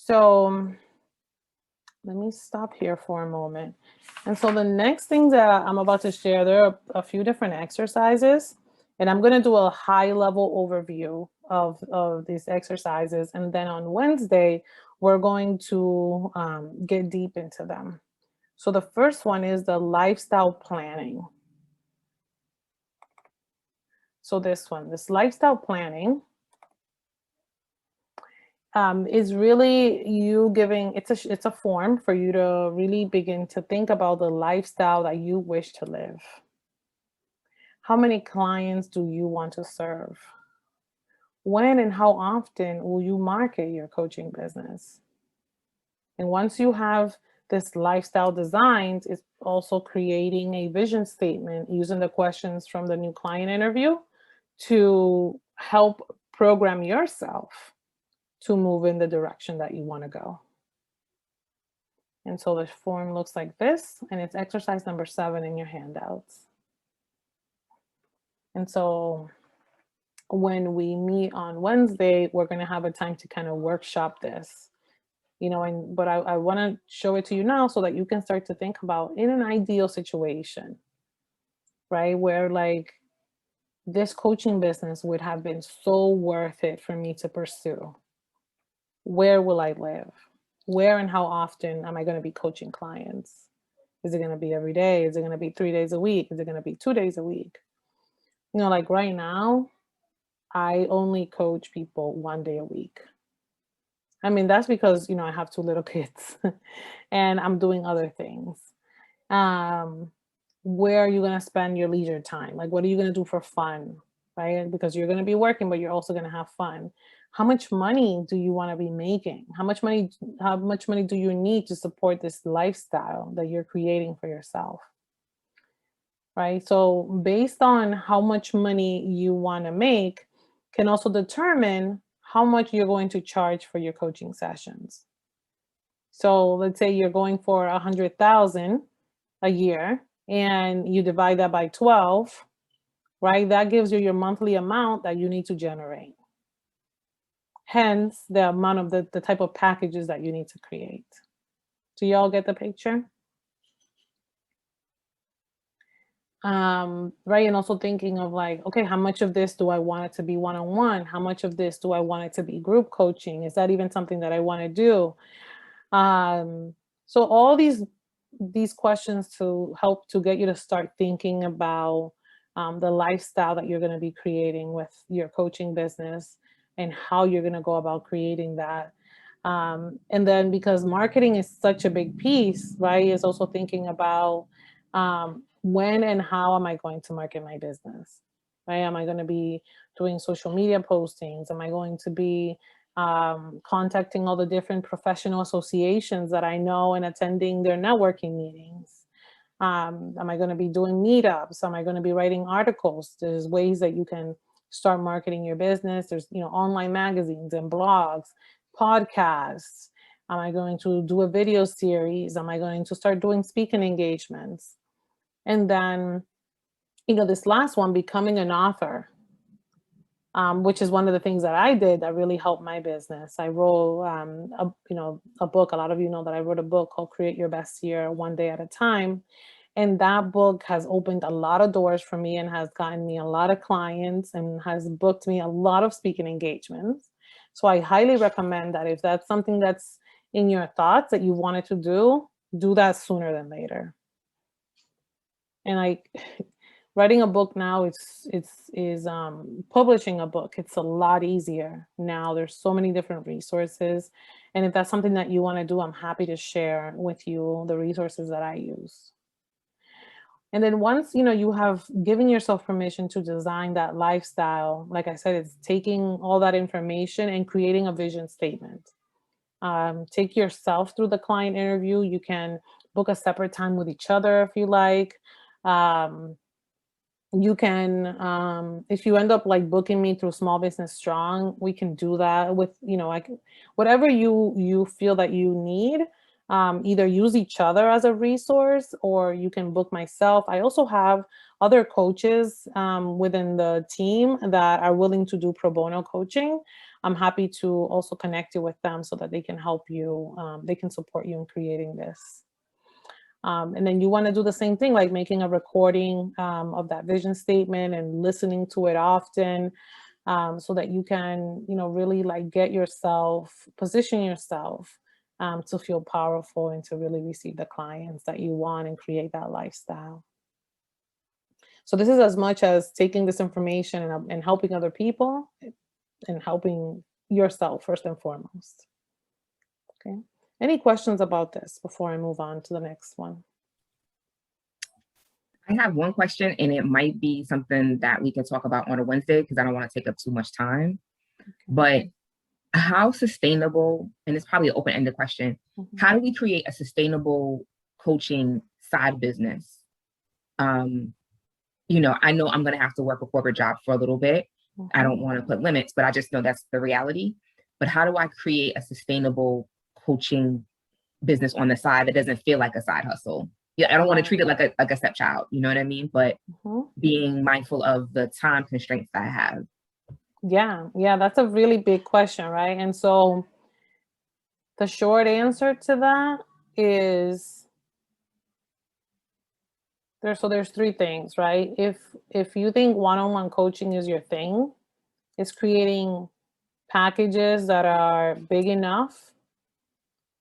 So let me stop here for a moment. And so the next thing that I'm about to share, there are a few different exercises, and I'm going to do a high level overview of these exercises. And then on Wednesday, we're going to get deep into them. So the first one is the lifestyle planning. So this lifestyle planning is really you giving it's a form for you to really begin to think about the lifestyle that you wish to live. How many clients do you want to serve? When and how often will you market your coaching business? And once you have this lifestyle designed, it's also creating a vision statement using the questions from the new client interview to help program yourself to move in the direction that you want to go. And so the form looks like this, and it's exercise number 7 in your handouts. And so when we meet on Wednesday, we're going to have a time to kind of workshop this, and but I want to show it to you now so that you can start to think about in an ideal situation, right? Where like this coaching business would have been so worth it for me to pursue. Where will I live? Where and how often am I going to be coaching clients? Is it going to be every day? Is it going to be 3 days a week? Is it going to be 2 days a week? Like right now, I only coach people 1 day a week. I mean, that's because, I have 2 little kids and I'm doing other things. Um, where are you going to spend your leisure time? Like, what are you going to do for fun? Right? Because you're going to be working, but you're also going to have fun. How much money do you want to be making? How much money do you need to support this lifestyle that you're creating for yourself? Right? So based on how much money you want to make can also determine how much you're going to charge for your coaching sessions. So let's say you're going for 100,000 a year and you divide that by 12, right? That gives you your monthly amount that you need to generate. Hence the amount of the type of packages that you need to create. Do y'all get the picture? Right. And also thinking of like, okay, how much of this do I want it to be one-on-one? How much of this do I want it to be group coaching? Is that even something that I want to do? So all these questions to help to get you to start thinking about the lifestyle that you're going to be creating with your coaching business and how you're going to go about creating that. And then because marketing is such a big piece, right, is also thinking about when and how am I going to market my business? Right? Am I going to be doing social media postings? Am I going to be contacting all the different professional associations that I know and attending their networking meetings? Am I going to be doing meetups? Am I going to be writing articles? There's ways that you can start marketing your business. There's, online magazines and blogs, podcasts. Am I going to do a video series? Am I going to start doing speaking engagements? And then, this last one, becoming an author, which is one of the things that I did that really helped my business. I wrote, a book. A lot of you know that I wrote a book called Create Your Best Year One Day at a Time. And that book has opened a lot of doors for me and has gotten me a lot of clients and has booked me a lot of speaking engagements. So I highly recommend that if that's something that's in your thoughts that you wanted to do that sooner than later. And writing a book now is publishing a book. It's a lot easier now. There's so many different resources, and if that's something that you want to do, I'm happy to share with you the resources that I use. And then once you have given yourself permission to design that lifestyle, like I said, it's taking all that information and creating a vision statement. Take yourself through the client interview. You can book a separate time with each other if you like. Um, you can, if you end up like booking me through Small Business Strong, we can do that with, like whatever you feel that you need. either use each other as a resource, or you can book myself. I also have other coaches within the team that are willing to do pro bono coaching. I'm happy to also connect you with them so that they can help you, they can support you in creating this. And then you want to do the same thing, like making a recording of that vision statement and listening to it often, so that you can, really like get yourself, position yourself to feel powerful and to really receive the clients that you want and create that lifestyle. So this is as much as taking this information and helping other people and helping yourself first and foremost. Okay. Any questions about this before I move on to the next one? I have one question, and it might be something that we can talk about on a Wednesday because I don't want to take up too much time. Okay. But how sustainable, and it's probably an open-ended question, how do we create a sustainable coaching side business? I know I'm going to have to work a corporate job for a little bit. I don't want to put limits, but I just know that's the reality. But how do I create a sustainable coaching business on the side that doesn't feel like a side hustle? Yeah, I don't want to treat it like a stepchild, you know what I mean? But being mindful of the time constraints that I have. Yeah, that's a really big question, right? And so the short answer to that is there's three things, right? If you think one-on-one coaching is your thing, it's creating packages that are big enough.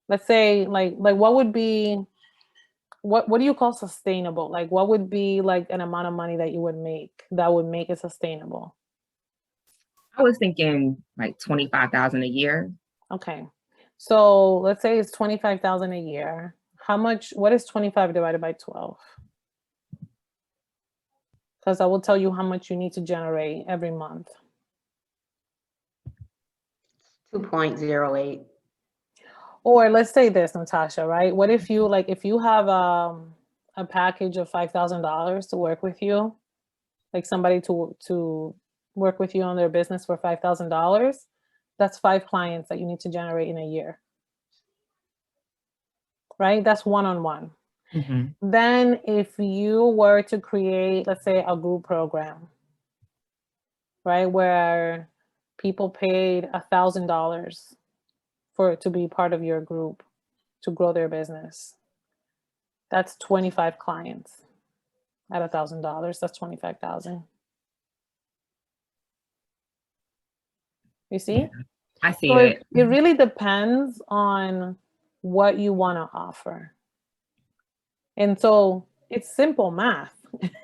Let's say like what would be what do you call sustainable? Like what would be like an amount of money that you would make that would make it sustainable? I was thinking like 25,000 a year. Okay. So let's say it's 25,000 a year. What is 25 divided by 12? Because I will tell you how much you need to generate every month. 2.08. Or let's say this, Natasha, right? What if you have a package of $5,000 to work with you, like somebody to work with you on their business for $5,000, that's 5 clients that you need to generate in a year. Right? That's one-on-one. Then if you were to create, let's say, a group program, right, where people paid $1,000 to be part of your group to grow their business, that's 25 clients at $1,000. That's 25,000. You see? Yeah, I see so it. It really depends on what you want to offer. And so it's simple math.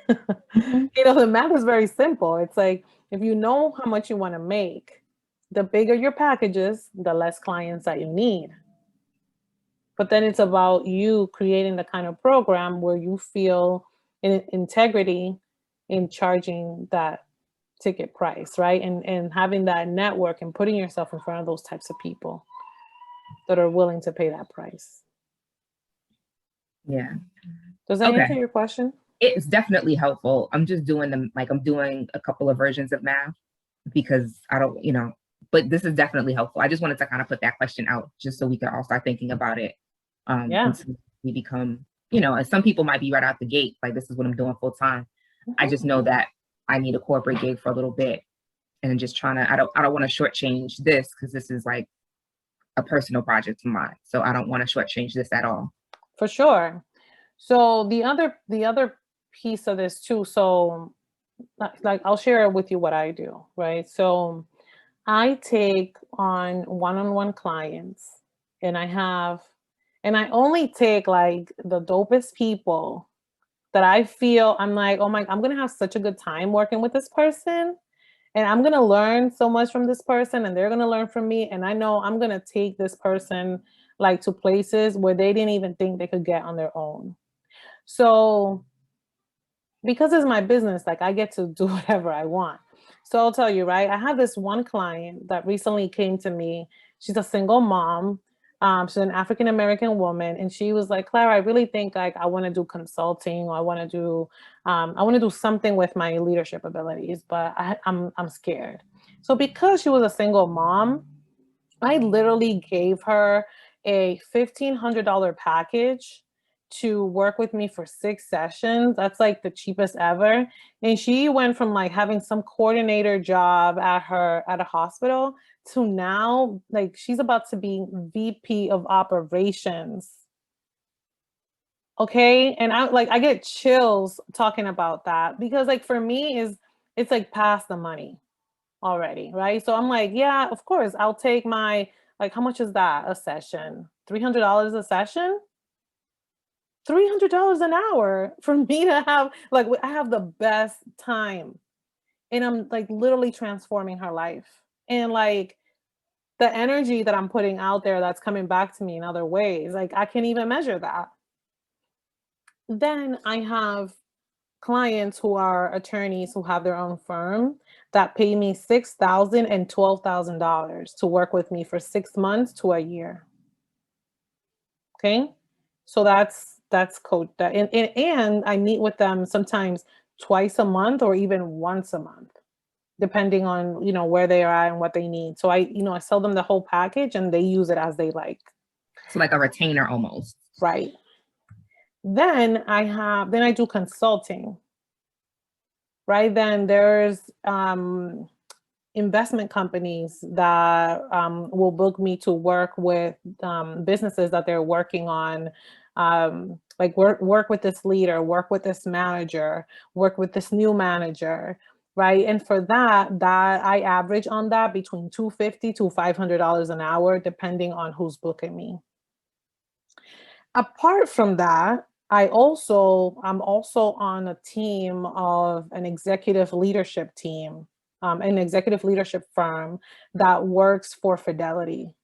The math is very simple. It's like, if you know how much you want to make, the bigger your packages, the less clients that you need. But then it's about you creating the kind of program where you feel integrity in charging that ticket price, right? And having that network and putting yourself in front of those types of people that are willing to pay that price. Yeah. Does that answer your question? It's definitely helpful. I'm just doing them, like I'm doing a couple of versions of math because I don't, but this is definitely helpful. I just wanted to kind of put that question out just so we could all start thinking about it. Until we become, and some people might be right out the gate, like this is what I'm doing full time. I just know that I need a corporate gig for a little bit, and I'm just trying to, I don't want to shortchange this because this is like a personal project of mine. So I don't want to shortchange this at all. For sure. So the other piece of this too, so like I'll share with you what I do, right? So I take on one-on-one clients, and I only take like the dopest people that I feel I'm like, oh my, I'm going to have such a good time working with this person, and I'm going to learn so much from this person, and they're going to learn from me. And I know I'm going to take this person like to places where they didn't even think they could get on their own. So because it's my business, like I get to do whatever I want. So I'll tell you, right? I have this one client that recently came to me. She's a single mom. She's an African-American woman. And she was like, Clara, I really think like I want to do consulting, or I want to do something with my leadership abilities, but I'm scared. So because she was a single mom, I literally gave her a $1,500 package to work with me for 6 sessions. That's like the cheapest ever. And she went from like having some coordinator job at a hospital to now like she's about to be VP of operations. Okay. And I get chills talking about that because like for me is it's like past the money already, right? So I'm like, yeah, of course, I'll take my like how much is that a session? $300 a session? $300 an hour for me to have like I have the best time and I'm like literally transforming her life. And like the energy that I'm putting out there that's coming back to me in other ways, like I can't even measure that. Then I have clients who are attorneys who have their own firm that pay me $6,000 and $12,000 to work with me for 6 months to a year. Okay, so that's coach that, and I meet with them sometimes twice a month or even once a month, depending on where they are at and what they need. So I sell them the whole package and they use it as they like. So like a retainer almost. Right. Then I do consulting. Right. Then there's investment companies that will book me to work with businesses that they're working on, like work with this leader, work with this manager, work with this new manager, right? And for that I average on that between $250 to $500 an hour, depending on who's booking me. Apart from that, I'm also on a team of an executive leadership team, an executive leadership firm that works for Fidelity.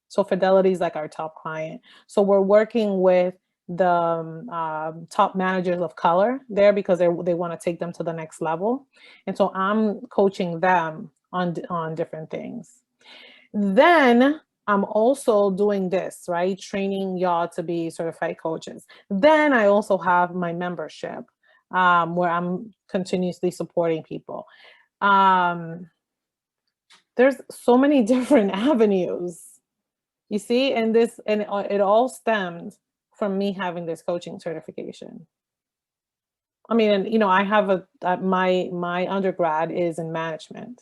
So Fidelity is like our top client. So we're working with the top managers of color there because they want to take them to the next level. And so I'm coaching them on different things. Then I'm also doing this, right? Training y'all to be certified coaches. Then I also have my membership where I'm continuously supporting people. There's so many different avenues, you see, and it all stemmed from me having this coaching certification. I mean, and I have my undergrad is in management.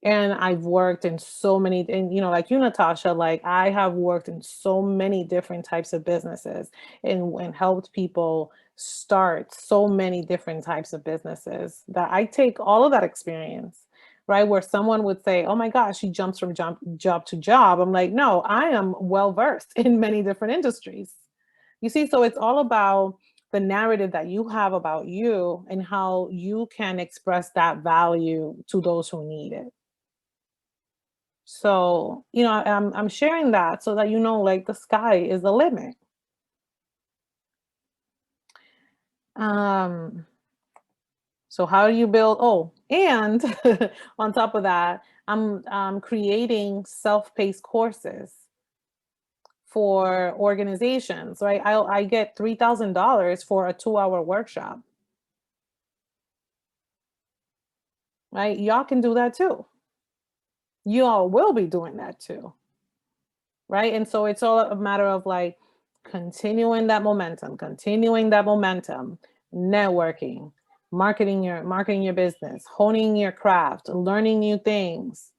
And I've worked in so many, and like you, Natasha, like I have worked in so many different types of businesses and helped people start so many different types of businesses that I take all of that experience, right? Where someone would say, oh my gosh, she jumps from job to job. I'm like, no, I am well versed in many different industries. You see, so it's all about the narrative that you have about you and how you can express that value to those who need it. So, I'm sharing that so that like the sky is the limit. Um, so how do you build? Oh, and on top of that, I'm creating self-paced courses for organizations, right? I get $3,000 for a 2-hour workshop, right? Y'all can do that too. You all will be doing that too. Right. And so it's all a matter of like continuing that momentum, networking, marketing your business, honing your craft, learning new things,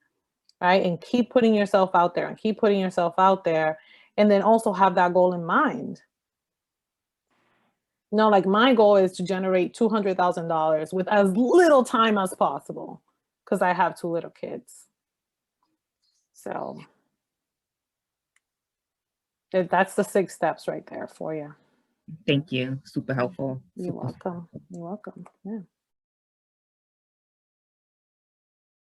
right? And keep putting yourself out there and keep putting yourself out there. And then also have that goal in mind. Like my goal is to generate $200,000 with as little time as possible because I have 2 little kids. So that's the 6 steps right there for you. Thank you. Super helpful. You're welcome. You're welcome. Yeah.